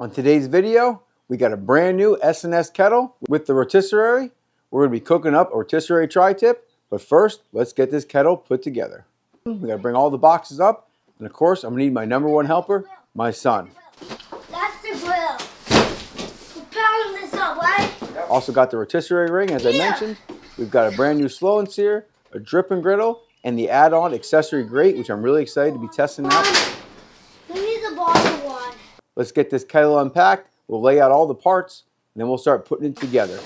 On today's video, we got a brand new SNS kettle with the rotisserie. We're going to be cooking up a rotisserie tri-tip, but first, let's get this kettle put together. We got to bring all the boxes up, and of course, I'm going to need my number one helper, my son. That's the grill. We're powering this up, right? Also got the rotisserie ring, as I mentioned. We've got a brand new slow and sear, a drip and griddle, and the add-on accessory grate, which I'm really excited to be testing out. We need the bottom one. Let's get this kettle unpacked. We'll lay out all the parts, and then we'll start putting it together.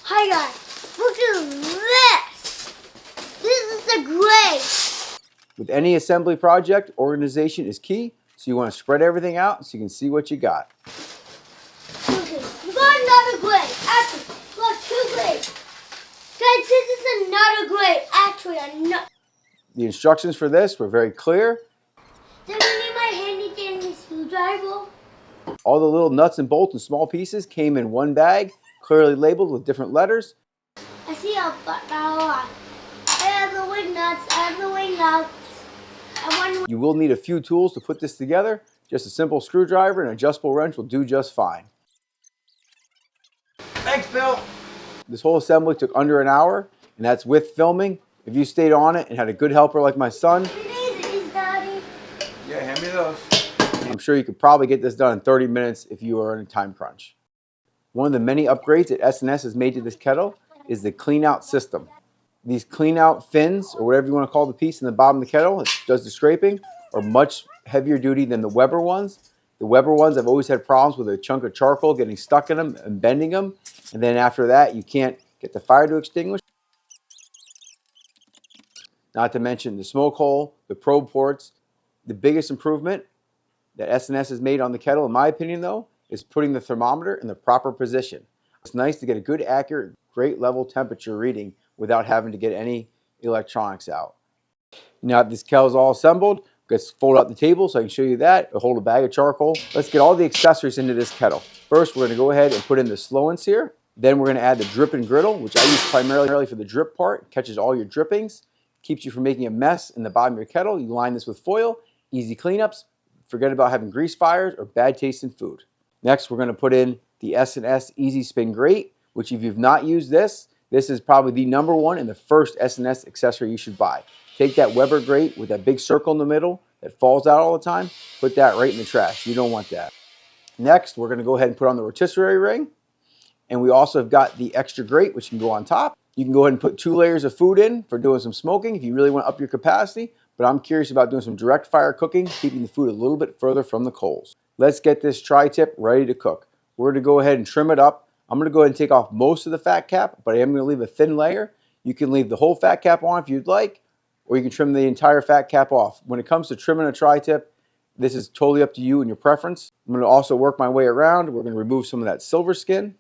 Hi guys, look at this. This is the grate. With any assembly project, organization is key, so you want to spread everything out so you can see what you got. Okay, we got another grate. Actually, we got two grates. Guys, this is another grate. Actually, another. The instructions for this were very clear. Then we need my handy dandy screwdriver. All the little nuts and bolts and small pieces came in one bag, clearly labeled with different letters. I see a button on. I have the wing nuts. I have the wing nuts. You will need a few tools to put this together. Just a simple screwdriver and adjustable wrench will do just fine. Thanks, Bill. This whole assembly took under an hour, and that's with filming. If you stayed on it and had a good helper like my son, Daddy. yeah, hand me those. I'm sure you could probably get this done in 30 minutes if you are in a time crunch. One of the many upgrades that SNS has made to this kettle is the clean out system. These clean out fins, or whatever you want to call the piece in the bottom of the kettle that does the scraping, are much heavier duty than the Weber ones. The Weber ones, I've always had problems with a chunk of charcoal getting stuck in them and bending them. And then after that, you can't get the fire to extinguish. Not to mention the smoke hole, the probe ports. The biggest improvement that SNS has made on the kettle, in my opinion though, is putting the thermometer in the proper position. It's nice to get a good, accurate, great level temperature reading without having to get any electronics out. Now that this kettle is all assembled, let's fold out the table so I can show you that. I'll hold a bag of charcoal. Let's get all the accessories into this kettle. First, we're going to go ahead and put in the slow and sear. Then we're going to add the drip and griddle, which I use primarily for the drip part. It catches all your drippings, keeps you from making a mess in the bottom of your kettle. You line this with foil, easy cleanups. Forget about having grease fires or bad tasting food. Next, we're going to put in the SNS Easy Spin Grate, which if you've not used this is probably the number one and the first SNS accessory you should buy. Take that Weber grate with that big circle in the middle that falls out all the time, put that right in the trash. You don't want that. Next, we're going to go ahead and put on the rotisserie ring. And we also have got the extra grate, which can go on top. You can go ahead and put 2 layers of food in for doing some smoking if you really want to up your capacity. But I'm curious about doing some direct fire cooking, keeping the food a little bit further from the coals. Let's get this tri-tip ready to cook. We're going to go ahead and trim it up. I'm going to go ahead and take off most of the fat cap, but I am going to leave a thin layer. You can leave the whole fat cap on if you'd like, or you can trim the entire fat cap off. When it comes to trimming a tri-tip, this is totally up to you and your preference. I'm going to also work my way around. We're going to remove some of that silver skin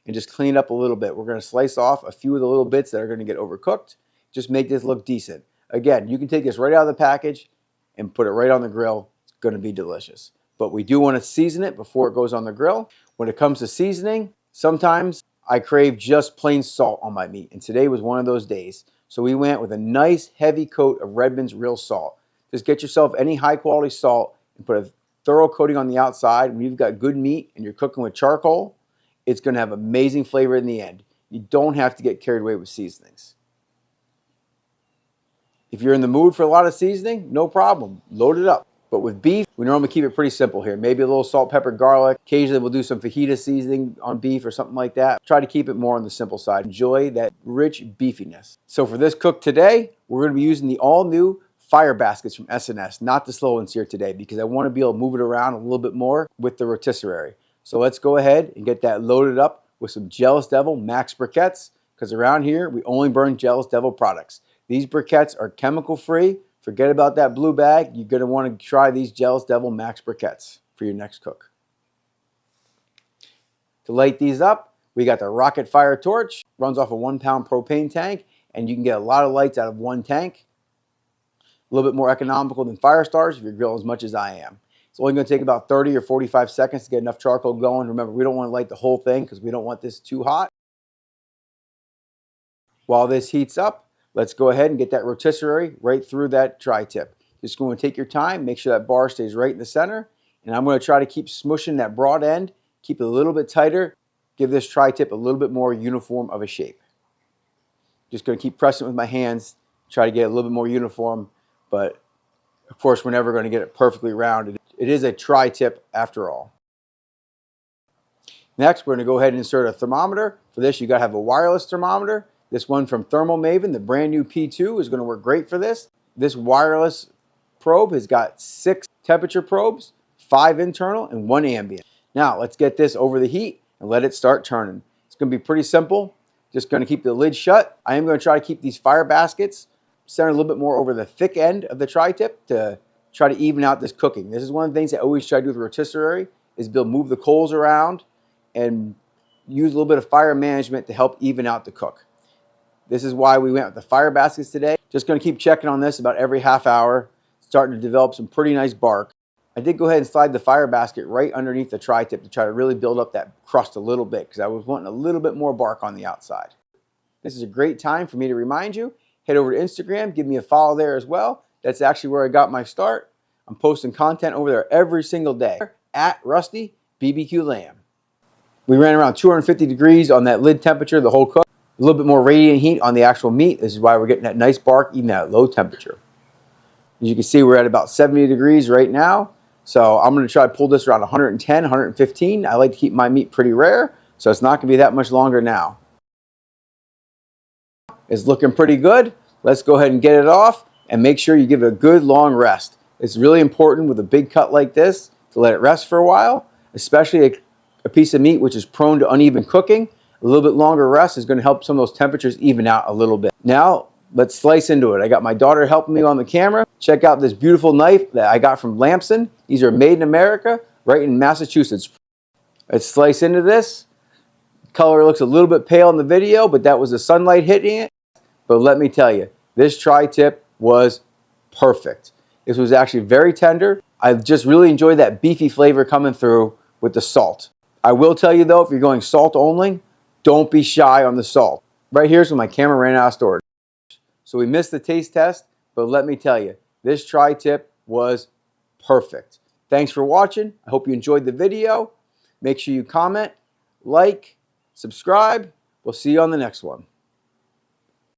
and just clean it up a little bit. We're going to slice off a few of the little bits that are going to get overcooked. Just make this look decent. Again, you can take this right out of the package and put it right on the grill. It's going to be delicious. But we do want to season it before it goes on the grill. When it comes to seasoning, sometimes I crave just plain salt on my meat, and today was one of those days. So we went with a nice heavy coat of Redmond's real salt. Just get yourself any high quality salt and put a thorough coating on the outside. When you've got good meat and you're cooking with charcoal, it's going to have amazing flavor in the end. You don't have to get carried away with seasonings. If you're in the mood for a lot of seasoning, no problem. Load it up. But with beef, we normally keep it pretty simple here. Maybe a little salt, pepper, garlic. Occasionally we'll do some fajita seasoning on beef or something like that. Try to keep it more on the simple side. Enjoy that rich beefiness. So for this cook today, we're going to be using the all-new fire baskets from SNS, not the slow and sear today, because I want to be able to move it around a little bit more with the rotisserie. So let's go ahead and get that loaded up with some Jealous Devil Max briquettes, because around here we only burn Jealous Devil products. These briquettes are chemical free. Forget about that blue bag. You're going to want to try these Jealous Devil Max briquettes for your next cook. To light these up, we got the Rocket Fire torch. Runs off a 1-pound propane tank, and you can get a lot of lights out of one tank. A little bit more economical than fire starters if you're grilling as much as I am. It's only going to take about 30 or 45 seconds to get enough charcoal going. Remember, we don't want to light the whole thing because we don't want this too hot. While this heats up, let's go ahead and get that rotisserie right through that tri-tip. Just going to take your time, make sure that bar stays right in the center, And I'm going to try to keep smushing that broad end, keep it a little bit tighter, give this tri-tip a little bit more uniform of a shape. Just going to keep pressing it with my hands, try to get a little bit more uniform, but of course we're never going to get it perfectly rounded. It is a tri-tip after all. Next, we're going to go ahead and insert a thermometer. For this, you got to have a wireless thermometer. This one from Thermal Maven, the brand new P2, is going to work great for this. This wireless probe has got 6 temperature probes, 5 internal and 1 ambient. Now, let's get this over the heat and let it start turning. It's going to be pretty simple. Just going to keep the lid shut. I am going to try to keep these fire baskets centered a little bit more over the thick end of the tri-tip to try to even out this cooking. This is one of the things I always try to do with rotisserie, is move the coals around and use a little bit of fire management to help even out the cook. This is why we went with the fire baskets today. Just going to keep checking on this about every half hour, starting to develop some pretty nice bark. I did go ahead and slide the fire basket right underneath the tri-tip to try to really build up that crust a little bit, because I was wanting a little bit more bark on the outside. This is a great time for me to remind you, head over to Instagram, give me a follow there as well. That's actually where I got my start. I'm posting content over there every single day at Rusty BBQ Lamb. We ran around 250 degrees on that lid temperature the whole cook. A little bit more radiant heat on the actual meat. This is why we're getting that nice bark even at low temperature. As you can see, we're at about 70 degrees right now. So I'm going to try to pull this around 110, 115. I like to keep my meat pretty rare, so it's not going to be that much longer now. It's looking pretty good. Let's go ahead and get it off and make sure you give it a good long rest. It's really important with a big cut like this to let it rest for a while, especially a piece of meat which is prone to uneven cooking. A little bit longer rest is going to help some of those temperatures even out a little bit. Now, let's slice into it. I got my daughter helping me on the camera. Check out this beautiful knife that I got from Lamson. These are made in America, right in Massachusetts. Let's slice into this. Color looks a little bit pale in the video, but that was the sunlight hitting it. But let me tell you, this tri-tip was perfect. This was actually very tender. I just really enjoyed that beefy flavor coming through with the salt. I will tell you though, if you're going salt only, don't be shy on the salt. Right here's when my camera ran out of storage. So we missed the taste test, but let me tell you, this tri-tip was perfect. Thanks for watching. I hope you enjoyed the video. Make sure you comment, like, subscribe. We'll see you on the next one.